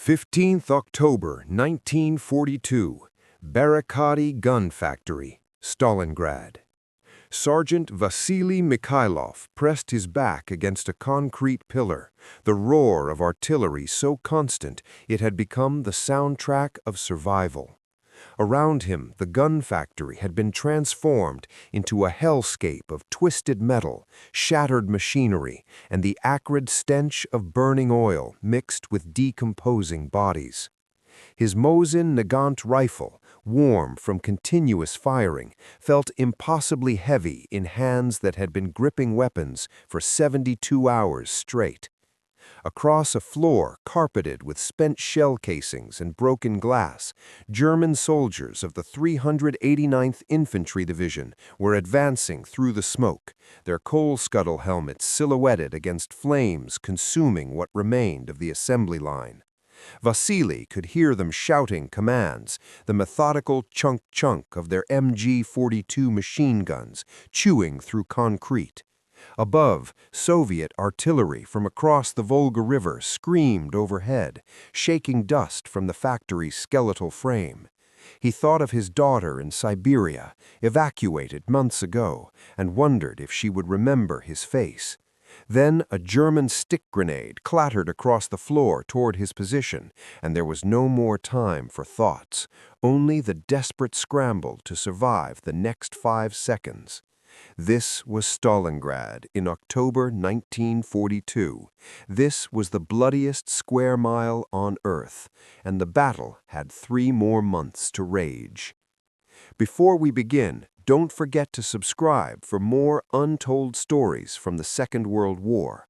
15th October 1942, Barricadi Gun Factory, Stalingrad. Sergeant Vasily Mikhailov pressed his back against a concrete pillar, the roar of artillery so constant it had become the soundtrack of survival. Around him, the gun factory had been transformed into a hellscape of twisted metal, shattered machinery, and the acrid stench of burning oil mixed with decomposing bodies. His Mosin Nagant rifle, warm from continuous firing, felt impossibly heavy in hands that had been gripping weapons for 72 hours straight. Across a floor carpeted with spent shell casings and broken glass, German soldiers of the 389th Infantry Division were advancing through the smoke, their coal scuttle helmets silhouetted against flames consuming what remained of the assembly line. Vasily could hear them shouting commands, the methodical chunk-chunk of their MG-42 machine guns chewing through concrete. Above, Soviet artillery from across the Volga River screamed overhead, shaking dust from the factory's skeletal frame. He thought of his daughter in Siberia, evacuated months ago, and wondered if she would remember his face. Then a German stick grenade clattered across the floor toward his position, and there was no more time for thoughts, only the desperate scramble to survive the next 5 seconds. This was Stalingrad in October 1942. This was the bloodiest square mile on Earth, and the battle had 3 more months to rage. Before we begin, don't forget to subscribe for more untold stories from the Second World War.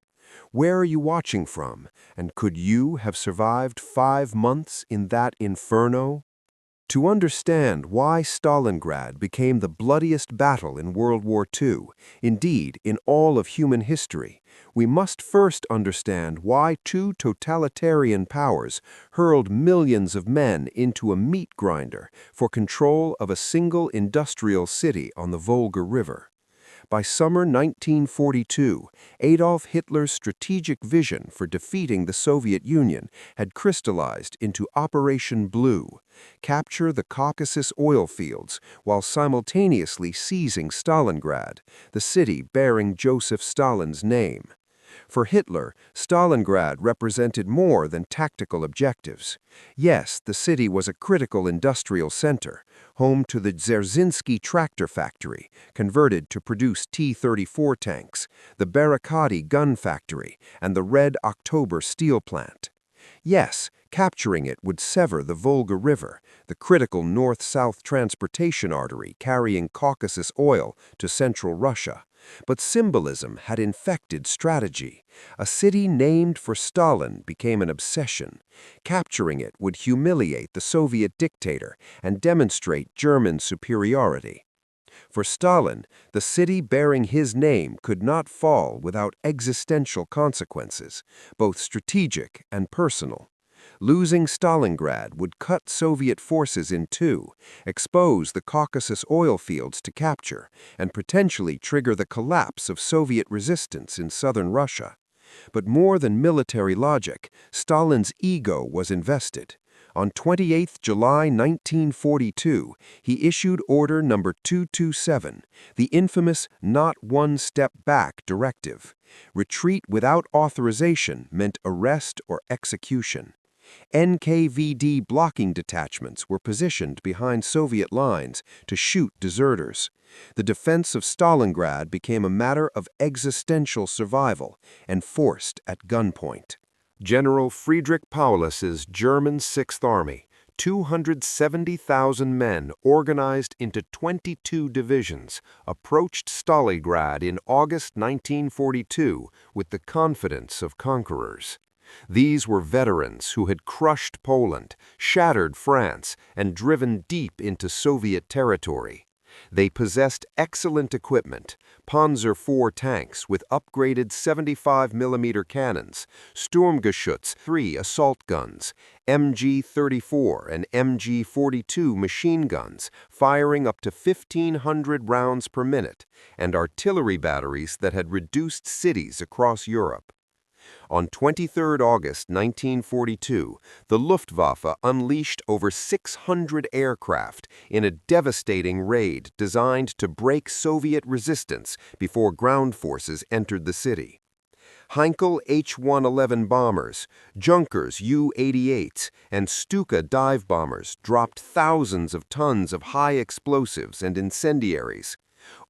Where are you watching from, and could you have survived 5 months in that inferno? To understand why Stalingrad became the bloodiest battle in World War II, indeed in all of human history, we must first understand why 2 totalitarian powers hurled millions of men into a meat grinder for control of a single industrial city on the Volga River. By summer 1942, Adolf Hitler's strategic vision for defeating the Soviet Union had crystallized into Operation Blue: capture the Caucasus oil fields while simultaneously seizing Stalingrad, the city bearing Joseph Stalin's name. For Hitler, Stalingrad represented more than tactical objectives. Yes, the city was a critical industrial center, home to the Dzerzhinsky tractor factory, converted to produce T-34 tanks, the Barricadi gun factory, and the Red October steel plant. Yes, capturing it would sever the Volga River, the critical north-south transportation artery carrying Caucasus oil to central Russia. But symbolism had infected strategy. A city named for Stalin became an obsession. Capturing it would humiliate the Soviet dictator and demonstrate German superiority. For Stalin, the city bearing his name could not fall without existential consequences, both strategic and personal. Losing Stalingrad would cut Soviet forces in 2, expose the Caucasus oil fields to capture, and potentially trigger the collapse of Soviet resistance in southern Russia. But more than military logic, Stalin's ego was invested. On 28 July 1942, he issued Order No. 227, the infamous "not one step back" directive. Retreat without authorization meant arrest or execution. NKVD blocking detachments were positioned behind Soviet lines to shoot deserters. The defense of Stalingrad became a matter of existential survival, enforced at gunpoint. General Friedrich Paulus's German Sixth Army, 270,000 men organized into 22 divisions, approached Stalingrad in August 1942 with the confidence of conquerors. These were veterans who had crushed Poland, shattered France, and driven deep into Soviet territory. They possessed excellent equipment: Panzer IV tanks with upgraded 75mm cannons, Sturmgeschütz 3 assault guns, MG-34 and MG-42 machine guns firing up to 1,500 rounds per minute, and artillery batteries that had reduced cities across Europe. On 23 August 1942, the Luftwaffe unleashed over 600 aircraft in a devastating raid designed to break Soviet resistance before ground forces entered the city. Heinkel H-111 bombers, Junkers U-88s, and Stuka dive bombers dropped thousands of tons of high explosives and incendiaries.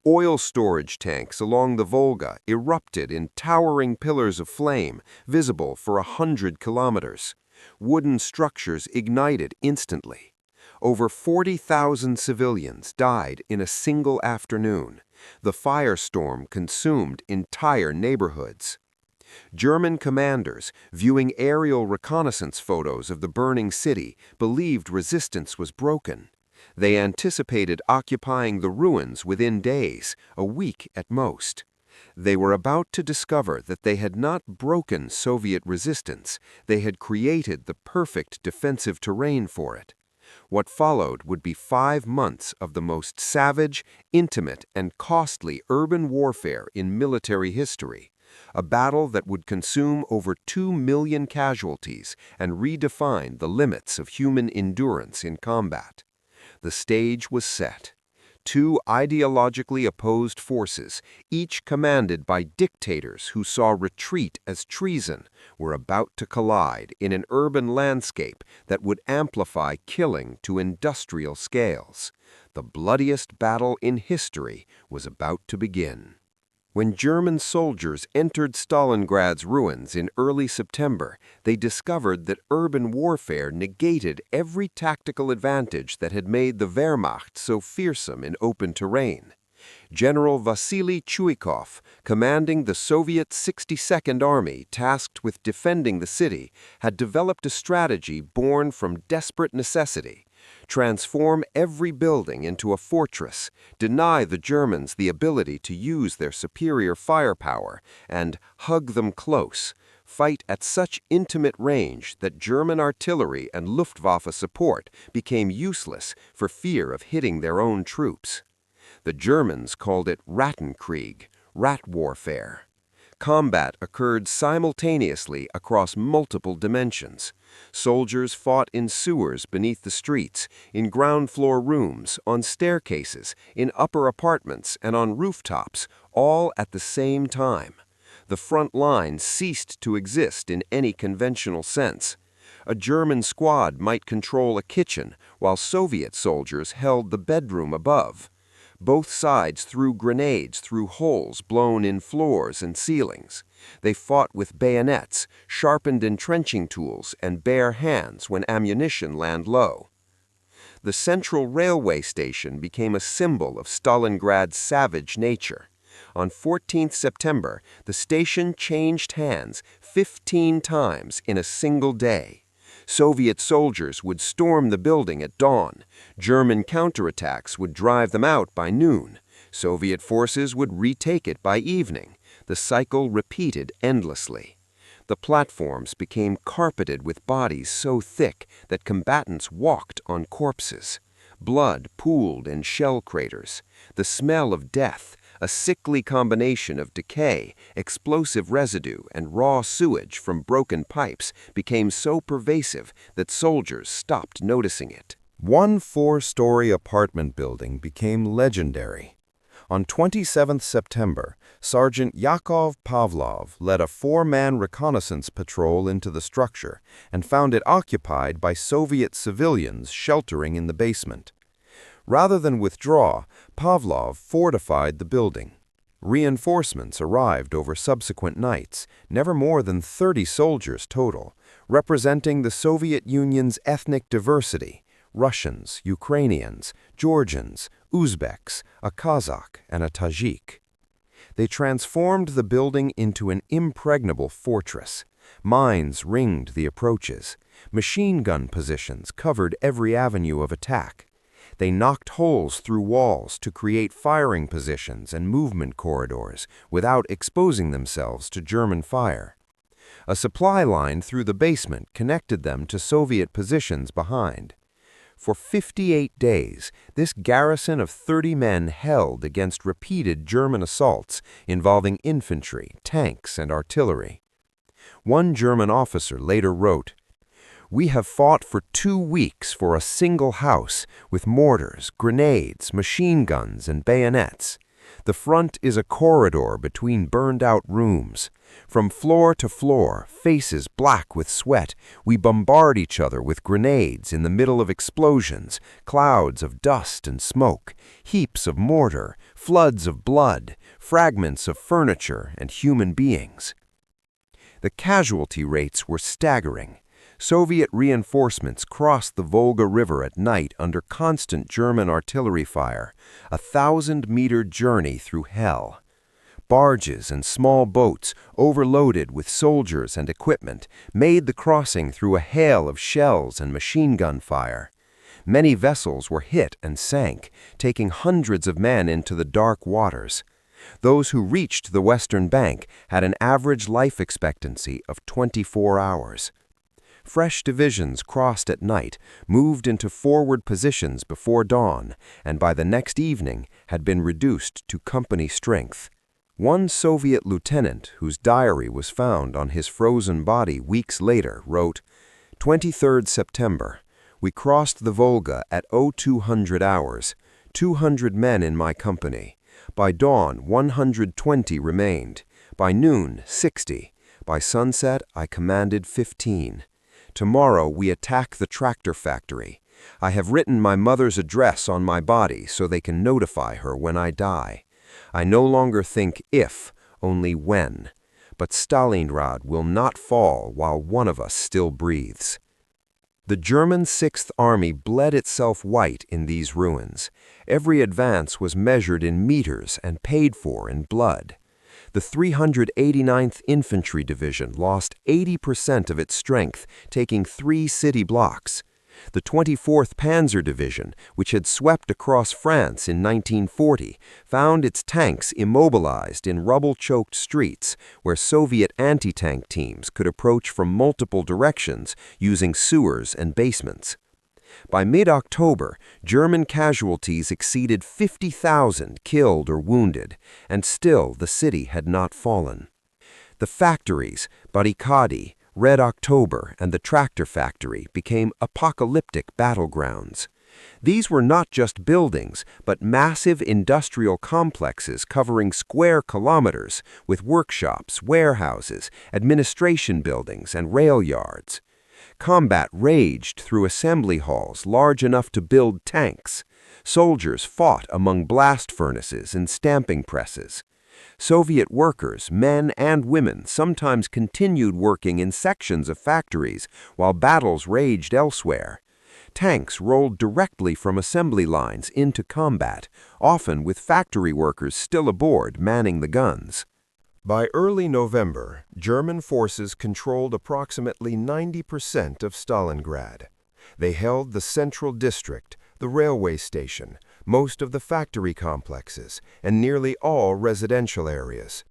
Oil storage tanks along the Volga erupted in towering pillars of flame, visible for 100 kilometers. Wooden structures ignited instantly. Over 40,000 civilians died in a single afternoon. The firestorm consumed entire neighborhoods. German commanders, viewing aerial reconnaissance photos of the burning city, believed resistance was broken. They anticipated occupying the ruins within days, a week at most. They were about to discover that they had not broken Soviet resistance, they had created the perfect defensive terrain for it. What followed would be 5 months of the most savage, intimate, and costly urban warfare in military history. A battle that would consume over 2 million casualties and redefine the limits of human endurance in combat. The stage was set. Two ideologically opposed forces, each commanded by dictators who saw retreat as treason, were about to collide in an urban landscape that would amplify killing to industrial scales. The bloodiest battle in history was about to begin. When German soldiers entered Stalingrad's ruins in early September, they discovered that urban warfare negated every tactical advantage that had made the Wehrmacht so fearsome in open terrain. General Vasily Chuikov, commanding the Soviet 62nd Army tasked with defending the city, had developed a strategy born from desperate necessity. Transform every building into a fortress, deny the Germans the ability to use their superior firepower, and hug them close, fight at such intimate range that German artillery and Luftwaffe support became useless for fear of hitting their own troops. The Germans called it Rattenkrieg, rat warfare. Combat occurred simultaneously across multiple dimensions. Soldiers fought in sewers beneath the streets, in ground-floor rooms, on staircases, in upper apartments, and on rooftops, all at the same time. The front line ceased to exist in any conventional sense. A German squad might control a kitchen, while Soviet soldiers held the bedroom above. Both sides threw grenades through holes blown in floors and ceilings. They fought with bayonets, sharpened entrenching tools, and bare hands when ammunition ran low. The central railway station became a symbol of Stalingrad's savage nature. On 14 September, the station changed hands 15 times in a single day. Soviet soldiers would storm the building at dawn. German counterattacks would drive them out by noon. Soviet forces would retake it by evening. The cycle repeated endlessly. The platforms became carpeted with bodies so thick that combatants walked on corpses. Blood pooled in shell craters. The smell of death, a sickly combination of decay, explosive residue, and raw sewage from broken pipes, became so pervasive that soldiers stopped noticing it. One 4-story apartment building became legendary. On 27 September, Sergeant Yakov Pavlov led a 4-man reconnaissance patrol into the structure and found it occupied by Soviet civilians sheltering in the basement. Rather than withdraw, Pavlov fortified the building. Reinforcements arrived over subsequent nights, never more than 30 soldiers total, representing the Soviet Union's ethnic diversity: Russians, Ukrainians, Georgians, Uzbeks, a Kazakh, and a Tajik. They transformed the building into an impregnable fortress. Mines ringed the approaches. Machine gun positions covered every avenue of attack. They knocked holes through walls to create firing positions and movement corridors without exposing themselves to German fire. A supply line through the basement connected them to Soviet positions behind. For 58 days, this garrison of 30 men held against repeated German assaults involving infantry, tanks, and artillery. One German officer later wrote, "We have fought for 2 weeks for a single house with mortars, grenades, machine guns, and bayonets. The front is a corridor between burned-out rooms. From floor to floor, faces black with sweat, we bombard each other with grenades in the middle of explosions, clouds of dust and smoke, heaps of mortar, floods of blood, fragments of furniture and human beings." The casualty rates were staggering. Soviet reinforcements crossed the Volga River at night under constant German artillery fire, a 1,000-meter journey through hell. Barges and small boats, overloaded with soldiers and equipment, made the crossing through a hail of shells and machine gun fire. Many vessels were hit and sank, taking hundreds of men into the dark waters. Those who reached the western bank had an average life expectancy of 24 hours. Fresh divisions crossed at night, moved into forward positions before dawn, and by the next evening had been reduced to company strength. One Soviet lieutenant, whose diary was found on his frozen body weeks later, wrote, 23rd September. We crossed the Volga at 0200 hours, 200 men in my company. By dawn, 120 remained. By noon, 60. By sunset, I commanded 15. Tomorrow we attack the tractor factory. I have written my mother's address on my body so they can notify her when I die. I no longer think if, only when. But Stalingrad will not fall while one of us still breathes. The German Sixth Army bled itself white in these ruins. Every advance was measured in meters and paid for in blood. The 389th Infantry Division lost 80% of its strength, taking 3 city blocks. The 24th Panzer Division, which had swept across France in 1940, found its tanks immobilized in rubble-choked streets where Soviet anti-tank teams could approach from multiple directions using sewers and basements. By mid-October, German casualties exceeded 50,000 killed or wounded, and still the city had not fallen. The factories, barricadi, Red October, and the tractor factory became apocalyptic battlegrounds. These were not just buildings, but massive industrial complexes covering square kilometers with workshops, warehouses, administration buildings, and rail yards. Combat raged through assembly halls large enough to build tanks. Soldiers fought among blast furnaces and stamping presses. Soviet workers, men and women, sometimes continued working in sections of factories while battles raged elsewhere. Tanks rolled directly from assembly lines into combat, often with factory workers still aboard manning the guns. By early November, German forces controlled approximately 90% of Stalingrad. They held the central district, the railway station, most of the factory complexes, and nearly all residential areas.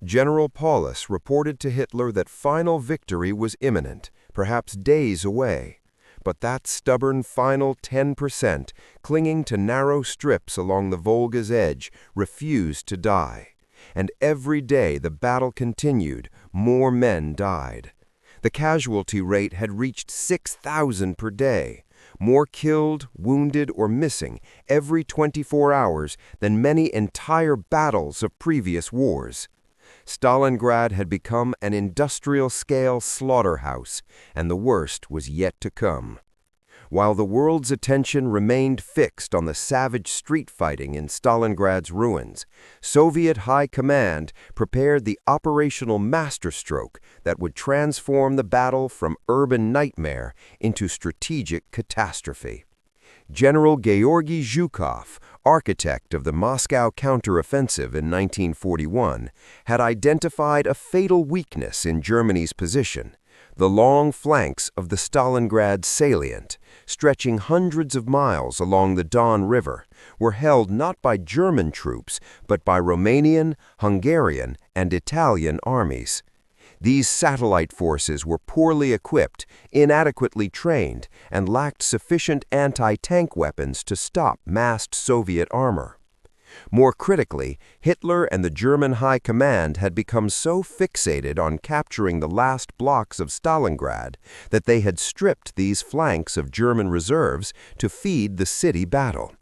General Paulus reported to Hitler that final victory was imminent, perhaps days away. But that stubborn final 10%, clinging to narrow strips along the Volga's edge, refused to die. And every day the battle continued, more men died. The casualty rate had reached 6,000 per day, more killed, wounded, or missing every 24 hours than many entire battles of previous wars. Stalingrad had become an industrial-scale slaughterhouse, and the worst was yet to come. While the world's attention remained fixed on the savage street fighting in Stalingrad's ruins, Soviet High Command prepared the operational masterstroke that would transform the battle from urban nightmare into strategic catastrophe. General Georgy Zhukov, architect of the Moscow counteroffensive in 1941, had identified a fatal weakness in Germany's position: the long flanks of the Stalingrad salient, stretching hundreds of miles along the Don River, were held not by German troops, but by Romanian, Hungarian, and Italian armies. These satellite forces were poorly equipped, inadequately trained, and lacked sufficient anti-tank weapons to stop massed Soviet armor. More critically, Hitler and the German High Command had become so fixated on capturing the last blocks of Stalingrad that they had stripped these flanks of German reserves to feed the city battle.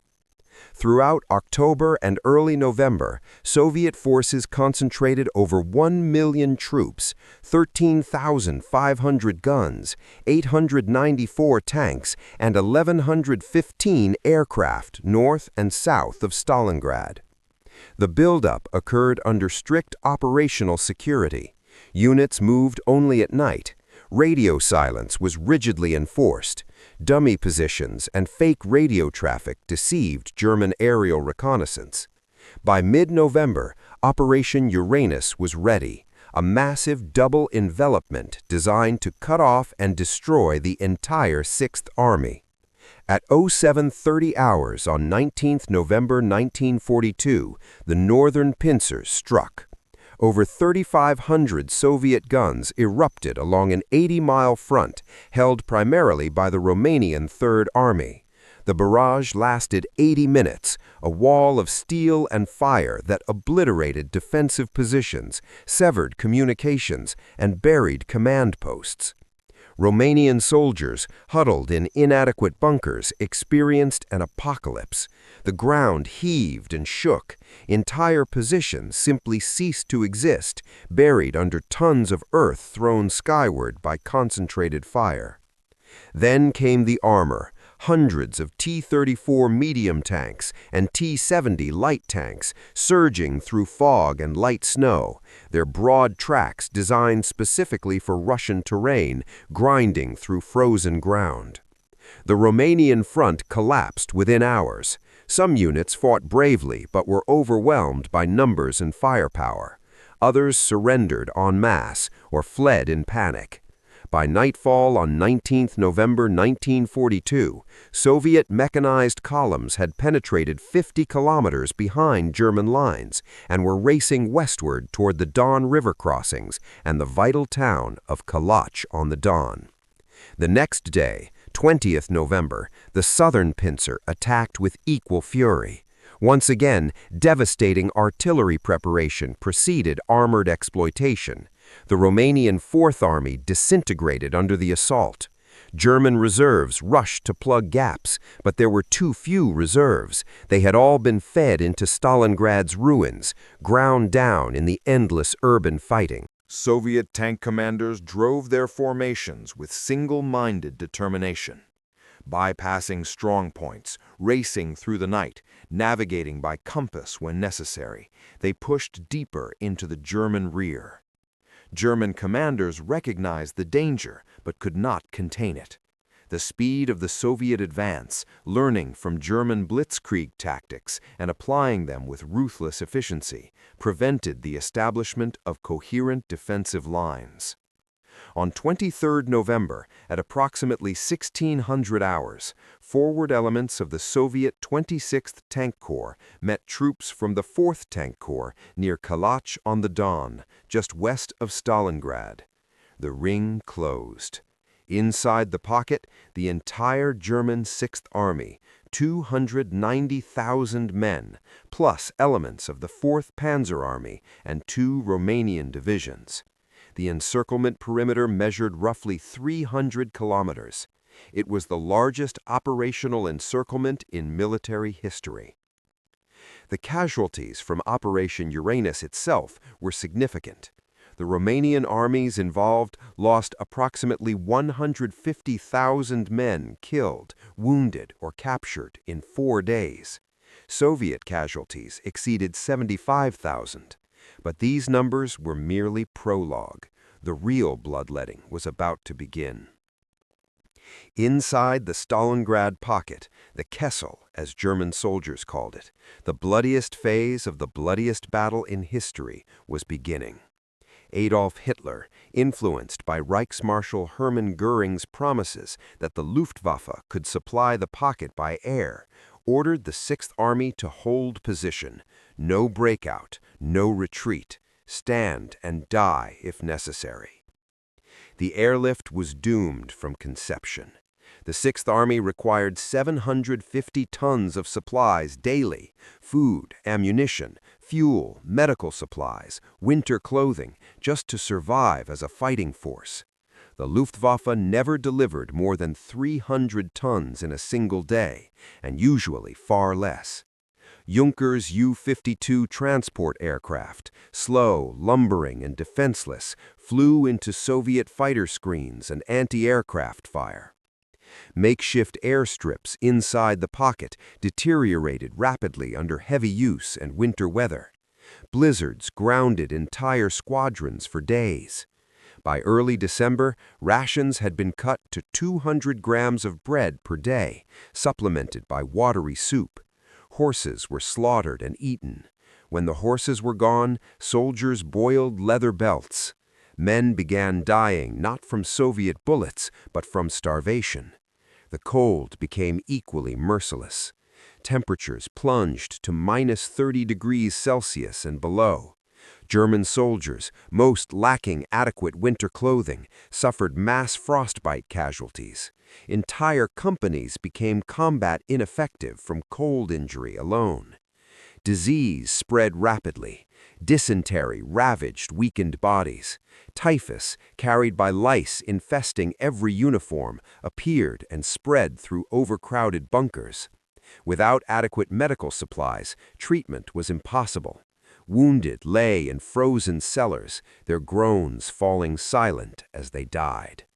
Throughout October and early November, Soviet forces concentrated over 1 million troops, 13,500 guns, 894 tanks, and 1,115 aircraft north and south of Stalingrad. The buildup occurred under strict operational security. Units moved only at night. Radio silence was rigidly enforced. Dummy positions and fake radio traffic deceived German aerial reconnaissance. By mid-November, Operation Uranus was ready, a massive double envelopment designed to cut off and destroy the entire Sixth Army. At 0730 hours on 19th November 1942, the northern pincers struck. Over 3,500 Soviet guns erupted along an 80-mile front held primarily by the Romanian Third Army. The barrage lasted 80 minutes, a wall of steel and fire that obliterated defensive positions, severed communications, and buried command posts. Romanian soldiers, huddled in inadequate bunkers, experienced an apocalypse. The ground heaved and shook. Entire positions simply ceased to exist, buried under tons of earth thrown skyward by concentrated fire. Then came the armor. Hundreds of T-34 medium tanks and T-70 light tanks surging through fog and light snow, their broad tracks designed specifically for Russian terrain, grinding through frozen ground. The Romanian front collapsed within hours. Some units fought bravely but were overwhelmed by numbers and firepower. Others surrendered en masse or fled in panic. By nightfall on 19th November 1942, Soviet mechanized columns had penetrated 50 kilometers behind German lines and were racing westward toward the Don River crossings and the vital town of Kalach on the Don. The next day, 20th November, the southern pincer attacked with equal fury. Once again, devastating artillery preparation preceded armored exploitation. The Romanian Fourth Army disintegrated under the assault. German reserves rushed to plug gaps, but there were too few reserves. They had all been fed into Stalingrad's ruins, ground down in the endless urban fighting. Soviet tank commanders drove their formations with single-minded determination. Bypassing strong points, racing through the night, navigating by compass when necessary, they pushed deeper into the German rear. German commanders recognized the danger but could not contain it. The speed of the Soviet advance, learning from German blitzkrieg tactics and applying them with ruthless efficiency, prevented the establishment of coherent defensive lines. On 23 November, at approximately 1600 hours, forward elements of the Soviet 26th Tank Corps met troops from the 4th Tank Corps near Kalach on the Don, just west of Stalingrad. The ring closed. Inside the pocket, the entire German 6th Army, 290,000 men, plus elements of the 4th Panzer Army and 2 Romanian divisions. The encirclement perimeter measured roughly 300 kilometers. It was the largest operational encirclement in military history. The casualties from Operation Uranus itself were significant. The Romanian armies involved lost approximately 150,000 men killed, wounded, or captured in 4 days. Soviet casualties exceeded 75,000. But these numbers were merely prologue. The real bloodletting was about to begin. Inside the Stalingrad pocket, the Kessel, as German soldiers called it, the bloodiest phase of the bloodiest battle in history was beginning. Adolf Hitler, influenced by Reichsmarschall Hermann Göring's promises that the Luftwaffe could supply the pocket by air, ordered the Sixth Army to hold position. No breakout, no retreat. Stand and die if necessary. The airlift was doomed from conception. The Sixth Army required 750 tons of supplies daily: food, ammunition, fuel, medical supplies, winter clothing, just to survive as a fighting force. The Luftwaffe never delivered more than 300 tons in a single day, and usually far less. Juncker's U-52 transport aircraft, slow, lumbering, and defenseless, flew into Soviet fighter screens and anti-aircraft fire. Makeshift airstrips inside the pocket deteriorated rapidly under heavy use and winter weather. Blizzards grounded entire squadrons for days. By early December, rations had been cut to 200 grams of bread per day, supplemented by watery soup. Horses were slaughtered and eaten. When the horses were gone, soldiers boiled leather belts. Men began dying not from Soviet bullets, but from starvation. The cold became equally merciless. Temperatures plunged to -30 degrees Celsius and below. German soldiers, most lacking adequate winter clothing, suffered mass frostbite casualties. Entire companies became combat ineffective from cold injury alone. Disease spread rapidly. Dysentery ravaged weakened bodies. Typhus, carried by lice infesting every uniform, appeared and spread through overcrowded bunkers. Without adequate medical supplies, treatment was impossible. Wounded lay in frozen cellars, their groans falling silent as they died.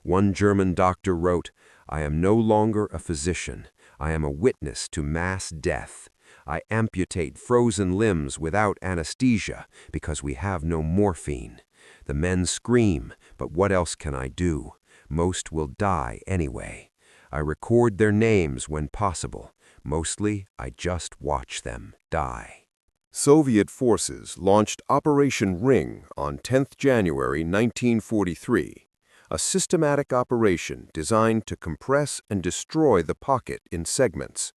One German doctor wrote, "I am no longer a physician. I am a witness to mass death. I amputate frozen limbs without anesthesia because we have no morphine. The men scream, but what else can I do? Most will die anyway. I record their names when possible. Mostly, I just watch them die." Soviet forces launched Operation Ring on 10th January 1943, a systematic operation designed to compress and destroy the pocket in segments.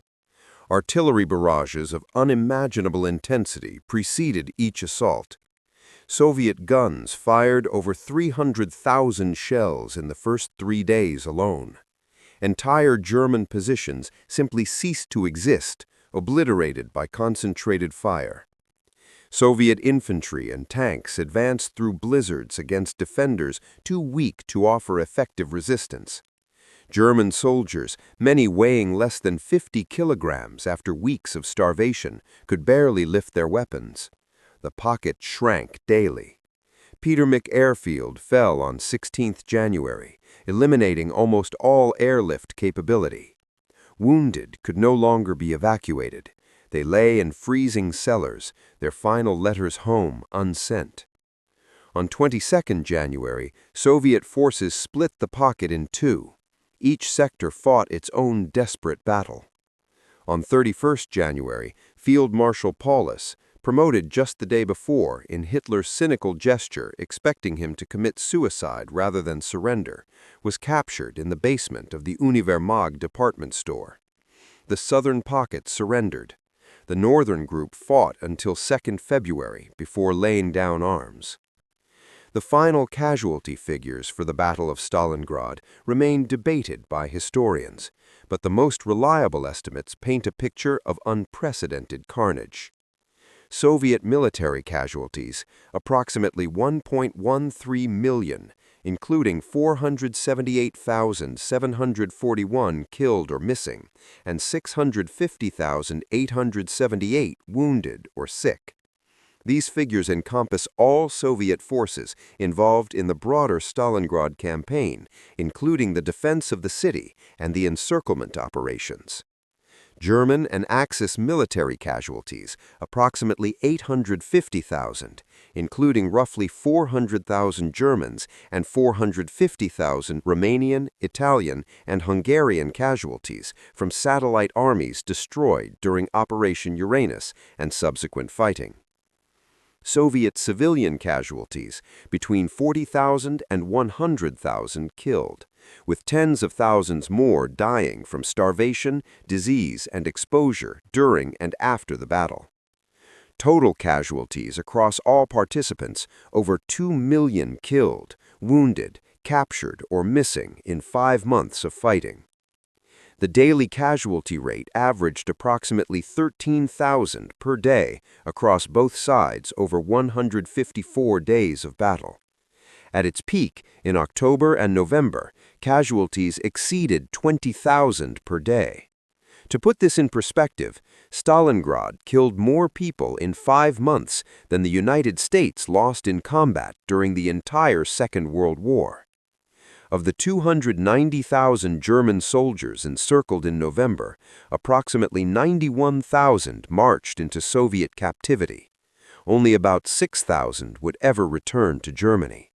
Artillery barrages of unimaginable intensity preceded each assault. Soviet guns fired over 300,000 shells in the first 3 days alone. Entire German positions simply ceased to exist, obliterated by concentrated fire. Soviet infantry and tanks advanced through blizzards against defenders too weak to offer effective resistance. German soldiers, many weighing less than 50 kilograms after weeks of starvation, could barely lift their weapons. The pocket shrank daily. Petermik Airfield fell on 16th January, eliminating almost all airlift capability. Wounded could no longer be evacuated. They lay in freezing cellars, their final letters home unsent. On 22nd January, Soviet forces split the pocket in two. Each sector fought its own desperate battle. On 31st January, Field Marshal Paulus, promoted just the day before in Hitler's cynical gesture expecting him to commit suicide rather than surrender, was captured in the basement of the Univermag department store. The southern pocket surrendered. The northern group fought until 2nd February before laying down arms. The final casualty figures for the Battle of Stalingrad remain debated by historians, but the most reliable estimates paint a picture of unprecedented carnage. Soviet military casualties, approximately 1.13 million, including 478,741 killed or missing, and 650,878 wounded or sick. These figures encompass all Soviet forces involved in the broader Stalingrad campaign, including the defense of the city and the encirclement operations. German and Axis military casualties, approximately 850,000, including roughly 400,000 Germans and 450,000 Romanian, Italian, and Hungarian casualties from satellite armies destroyed during Operation Uranus and subsequent fighting. Soviet civilian casualties, between 40,000 and 100,000 killed, with tens of thousands more dying from starvation, disease, and exposure during and after the battle. Total casualties across all participants, over 2 million killed, wounded, captured or missing in 5 months of fighting. The daily casualty rate averaged approximately 13,000 per day across both sides over 154 days of battle. At its peak, in October and November, casualties exceeded 20,000 per day. To put this in perspective, Stalingrad killed more people in 5 months than the United States lost in combat during the entire Second World War. Of the 290,000 German soldiers encircled in November, approximately 91,000 marched into Soviet captivity. Only about 6,000 would ever return to Germany.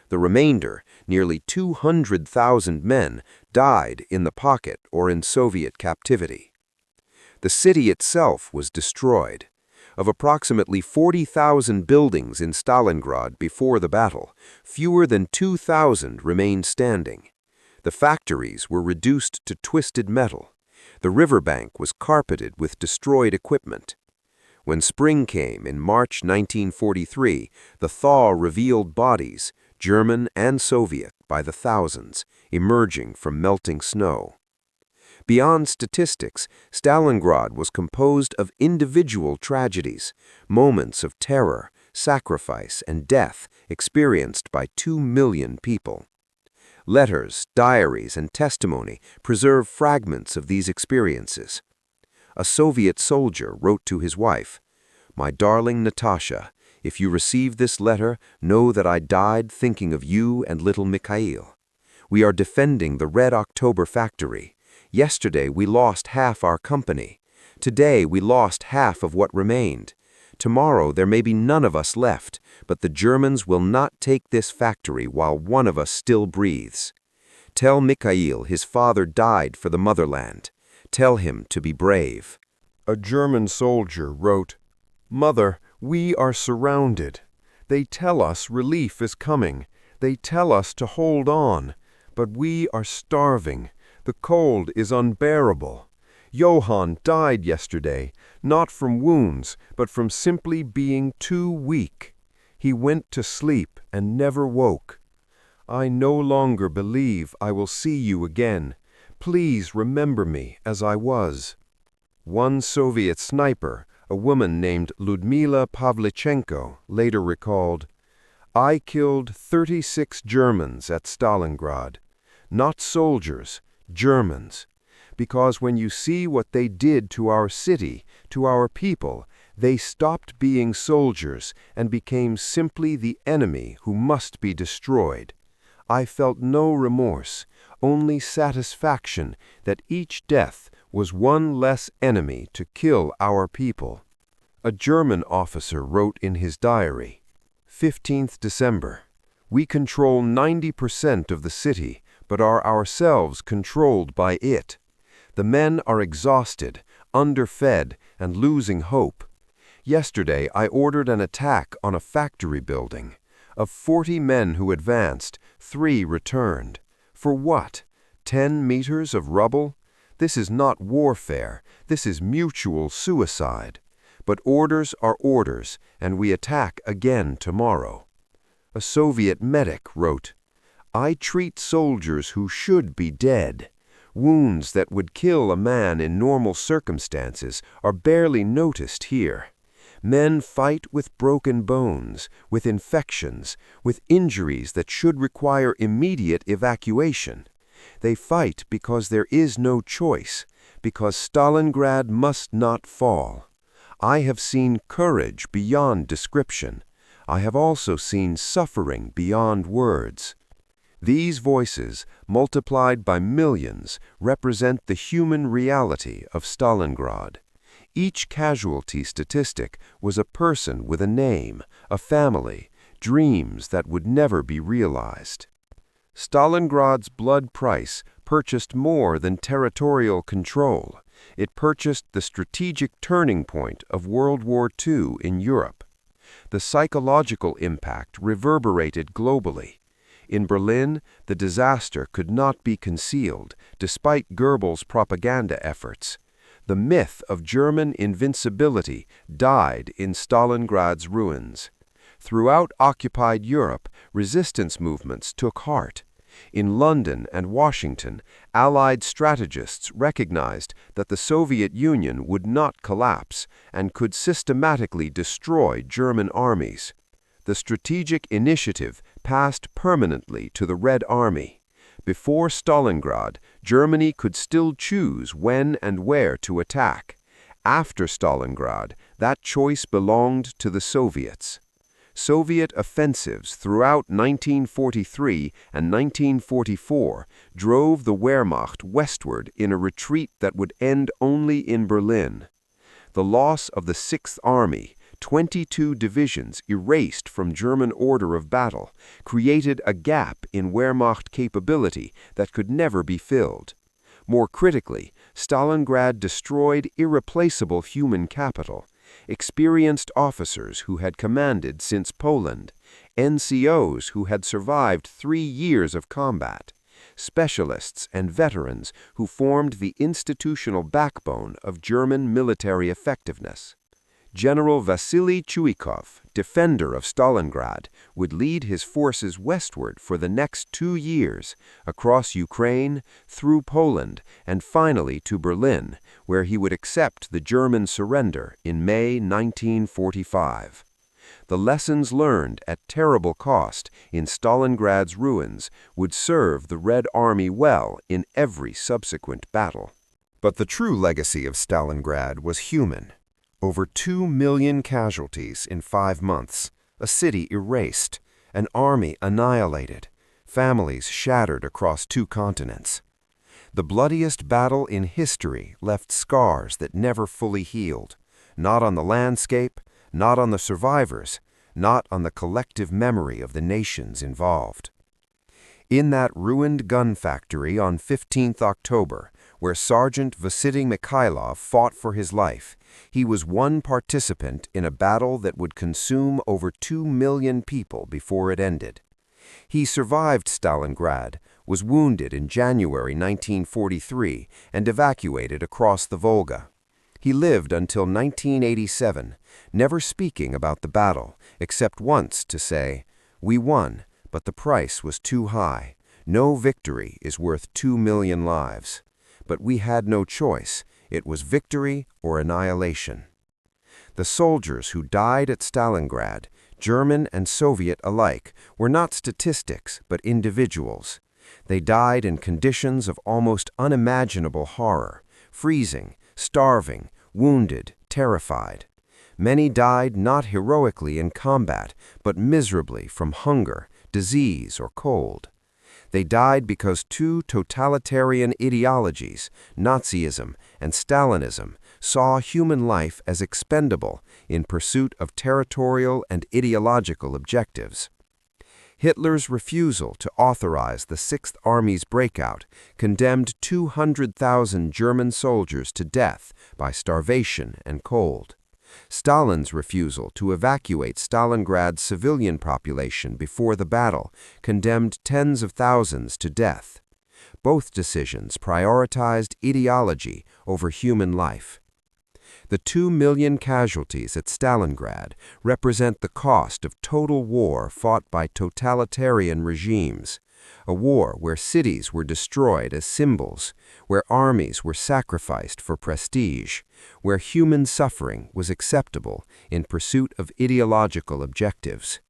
The remainder, nearly 200,000 men, died in the pocket or in Soviet captivity. The city itself was destroyed. Of approximately 40,000 buildings in Stalingrad before the battle, fewer than 2,000 remained standing. The factories were reduced to twisted metal. The riverbank was carpeted with destroyed equipment. When spring came in March 1943, the thaw revealed bodies, German and Soviet, by the thousands, emerging from melting snow. Beyond statistics, Stalingrad was composed of individual tragedies, moments of terror, sacrifice, and death experienced by 2 million people. Letters, diaries, and testimony preserve fragments of these experiences. A Soviet soldier wrote to his wife, "My darling Natasha, if you receive this letter, know that I died thinking of you and little Mikhail. We are defending the Red October factory. Yesterday we lost half our company. Today we lost half of what remained. Tomorrow there may be none of us left, but the Germans will not take this factory while one of us still breathes. Tell Mikhail his father died for the motherland. Tell him to be brave." A German soldier wrote, "Mother, we are surrounded. They tell us relief is coming. They tell us to hold on. But we are starving. The cold is unbearable. Johann died yesterday, not from wounds, but from simply being too weak. He went to sleep and never woke. I no longer believe I will see you again. Please remember me as I was." One Soviet sniper, a woman named Ludmila Pavlichenko, later recalled, "I killed 36 Germans at Stalingrad. Not soldiers, Germans. Because when you see what they did to our city, to our people, they stopped being soldiers and became simply the enemy who must be destroyed. I felt no remorse, only satisfaction that each death was one less enemy to kill our people." A German officer wrote in his diary, 15th December, "We control 90% of the city, but are ourselves controlled by it. The men are exhausted, underfed, and losing hope. Yesterday I ordered an attack on a factory building. Of 40 men who advanced, 3 returned. For what? 10 meters of rubble? This is not warfare, this is mutual suicide. But orders are orders, and we attack again tomorrow." A Soviet medic wrote, "I treat soldiers who should be dead. Wounds that would kill a man in normal circumstances are barely noticed here. Men fight with broken bones, with infections, with injuries that should require immediate evacuation. They fight because there is no choice, because Stalingrad must not fall. I have seen courage beyond description. I have also seen suffering beyond words." These voices, multiplied by millions, represent the human reality of Stalingrad. Each casualty statistic was a person with a name, a family, dreams that would never be realized. Stalingrad's blood price purchased more than territorial control. It purchased the strategic turning point of World War II in Europe. The psychological impact reverberated globally. In Berlin, the disaster could not be concealed, despite Goebbels' propaganda efforts. The myth of German invincibility died in Stalingrad's ruins. Throughout occupied Europe, resistance movements took heart. In London and Washington, Allied strategists recognized that the Soviet Union would not collapse and could systematically destroy German armies. The strategic initiative passed permanently to the Red Army. Before Stalingrad, Germany could still choose when and where to attack. After Stalingrad, that choice belonged to the Soviets. Soviet offensives throughout 1943 and 1944 drove the Wehrmacht westward in a retreat that would end only in Berlin. The loss of the Sixth Army, 22 divisions erased from German order of battle, created a gap in Wehrmacht capability that could never be filled. More critically, Stalingrad destroyed irreplaceable human capital. Experienced officers who had commanded since Poland, NCOs who had survived 3 years of combat, specialists and veterans who formed the institutional backbone of German military effectiveness. General Vasily Chuikov, defender of Stalingrad, would lead his forces westward for the next 2 years, across Ukraine, through Poland, and finally to Berlin, where he would accept the German surrender in May 1945. The lessons learned at terrible cost in Stalingrad's ruins would serve the Red Army well in every subsequent battle. But the true legacy of Stalingrad was human. Over 2 million casualties in 5 months, a city erased, an army annihilated, families shattered across 2 continents. The bloodiest battle in history left scars that never fully healed, not on the landscape, not on the survivors, not on the collective memory of the nations involved. In that ruined gun factory on 15th October, where Sergeant Vasily Mikhailov fought for his life, he was one participant in a battle that would consume over 2 million people before it ended. He survived Stalingrad, was wounded in January 1943, and evacuated across the Volga. He lived until 1987, never speaking about the battle, except once to say, "We won, but the price was too high. No victory is worth 2 million lives. But we had no choice. It was victory or annihilation." The soldiers who died at Stalingrad, German and Soviet alike, were not statistics but individuals. They died in conditions of almost unimaginable horror, freezing, starving, wounded, terrified. Many died not heroically in combat, but miserably from hunger, disease, or cold. They died because 2 totalitarian ideologies, Nazism and Stalinism, saw human life as expendable in pursuit of territorial and ideological objectives. Hitler's refusal to authorize the Sixth Army's breakout condemned 200,000 German soldiers to death by starvation and cold. Stalin's refusal to evacuate Stalingrad's civilian population before the battle condemned tens of thousands to death. Both decisions prioritized ideology over human life. The 2 million casualties at Stalingrad represent the cost of total war fought by totalitarian regimes, a war where cities were destroyed as symbols, where armies were sacrificed for prestige, where human suffering was acceptable in pursuit of ideological objectives.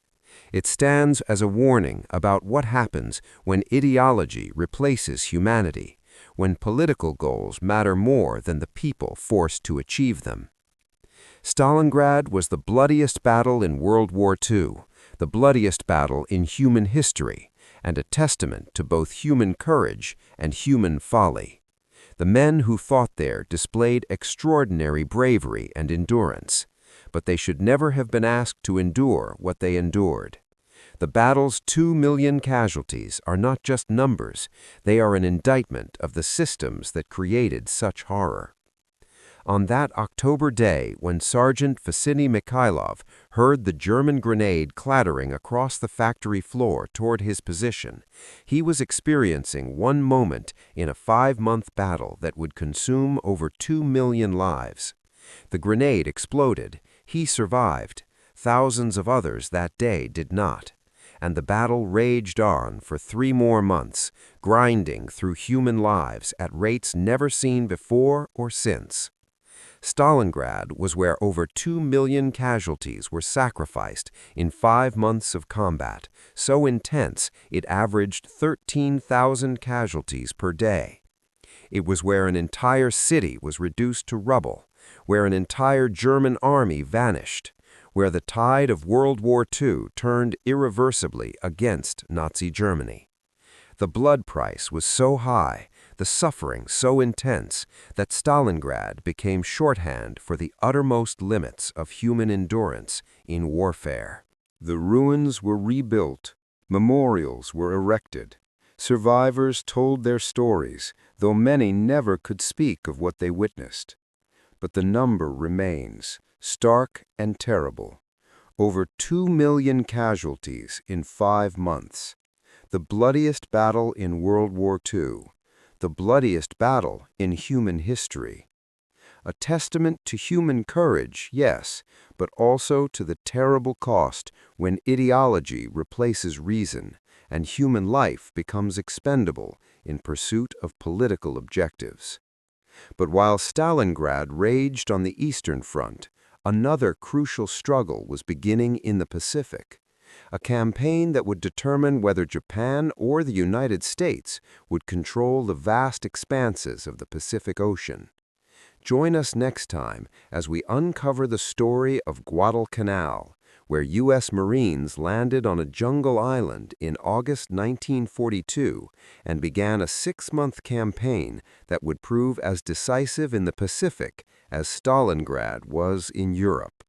It stands as a warning about what happens when ideology replaces humanity, when political goals matter more than the people forced to achieve them. Stalingrad was the bloodiest battle in World War II, the bloodiest battle in human history, and a testament to both human courage and human folly. The men who fought there displayed extraordinary bravery and endurance, but they should never have been asked to endure what they endured. The battle's 2 million casualties are not just numbers, they are an indictment of the systems that created such horror. On that October day when Sergeant Vasily Mikhailov heard the German grenade clattering across the factory floor toward his position, he was experiencing one moment in a 5-month battle that would consume over 2 million lives. The grenade exploded. He survived. Thousands of others that day did not. and the battle raged on for 3 more months, grinding through human lives at rates never seen before or since. Stalingrad was where over 2 million casualties were sacrificed in 5 months of combat, so intense it averaged 13,000 casualties per day. It was where an entire city was reduced to rubble, where an entire German army vanished, where the tide of World War II turned irreversibly against Nazi Germany. The blood price was so high, the suffering so intense, that Stalingrad became shorthand for the uttermost limits of human endurance in warfare. The ruins were rebuilt, memorials were erected. Survivors told their stories, though many never could speak of what they witnessed. But the number remains, stark and terrible. Over 2 million casualties in 5 months. The bloodiest battle in World War II. The bloodiest battle in human history. A testament to human courage, yes, but also to the terrible cost when ideology replaces reason and human life becomes expendable in pursuit of political objectives. But while Stalingrad raged on the Eastern Front, another crucial struggle was beginning in the Pacific, a campaign that would determine whether Japan or the United States would control the vast expanses of the Pacific Ocean. Join us next time as we uncover the story of Guadalcanal, where U.S. Marines landed on a jungle island in August 1942 and began a 6-month campaign that would prove as decisive in the Pacific as Stalingrad was in Europe.